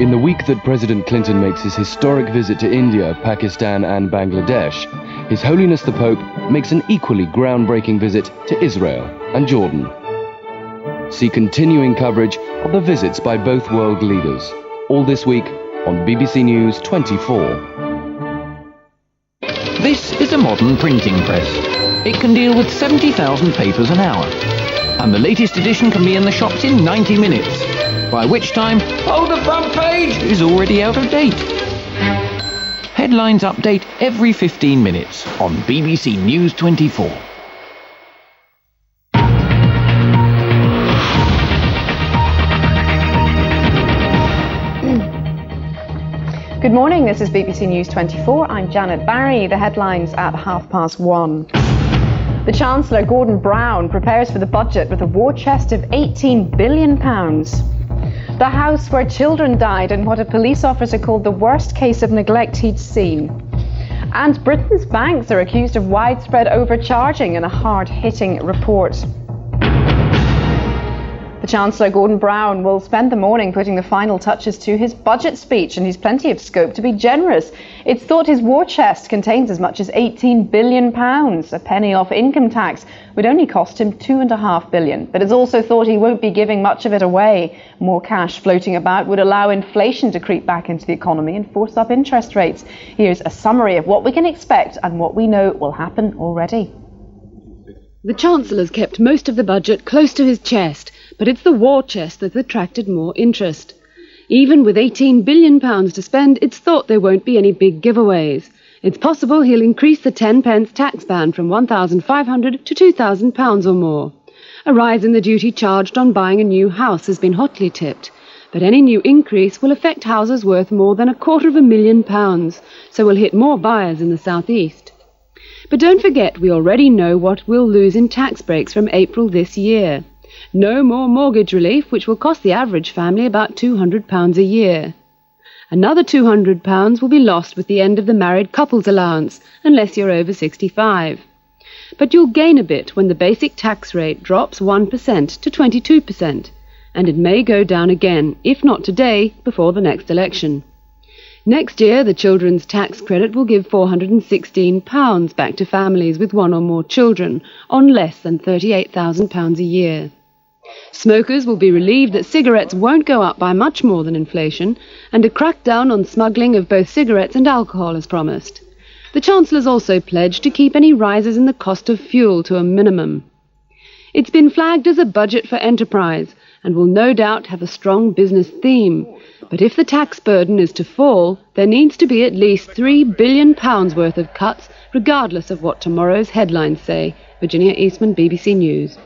In the week that President Clinton makes his historic visit to India, Pakistan and Bangladesh, His Holiness the Pope makes an equally groundbreaking visit to Israel and Jordan. See continuing coverage of the visits by both world leaders, all this week on BBC News 24. This is a modern printing press. It can deal with 70,000 papers an hour. And the latest edition can be in the shops in 90 minutes. By which time, oh, the front page is already out of date. Headlines update every 15 minutes on BBC News 24. Good morning, this is BBC News 24. I'm Janet Barry. The headlines at 1:30. The Chancellor, Gordon Brown, prepares for the budget with a war chest of £18 billion. The house where children died in what a police officer called the worst case of neglect he'd seen. And Britain's banks are accused of widespread overcharging in a hard-hitting report. The Chancellor, Gordon Brown, will spend the morning putting the final touches to his budget speech, and he's plenty of scope to be generous. It's thought his war chest contains as much as £18 billion. A penny off income tax would only cost him £2.5 billion. But it's also thought he won't be giving much of it away. More cash floating about would allow inflation to creep back into the economy and force up interest rates. Here's a summary of what we can expect and what we know will happen already. The Chancellor's kept most of the budget close to his chest, but it's the war chest that's attracted more interest. Even with £18 billion to spend, it's thought there won't be any big giveaways. It's possible he'll increase the 10p tax ban from £1,500 to £2,000 or more. A rise in the duty charged on buying a new house has been hotly tipped, but any new increase will affect houses worth more than £250,000, so will hit more buyers in the South East. But don't forget, we already know what we'll lose in tax breaks from April this year. No more mortgage relief, which will cost the average family about £200 a year. Another £200 will be lost with the end of the married couples allowance, unless you're over 65. But you'll gain a bit when the basic tax rate drops 1% to 22%, and it may go down again, if not today, before the next election. Next year, the children's tax credit will give £416 back to families with one or more children on less than £38,000 a year. Smokers will be relieved that cigarettes won't go up by much more than inflation, and a crackdown on smuggling of both cigarettes and alcohol is promised. The Chancellor's also pledged to keep any rises in the cost of fuel to a minimum. It's been flagged as a budget for enterprise and will no doubt have a strong business theme. But if the tax burden is to fall, there needs to be at least £3 billion worth of cuts, regardless of what tomorrow's headlines say. Virginia Eastman, BBC News.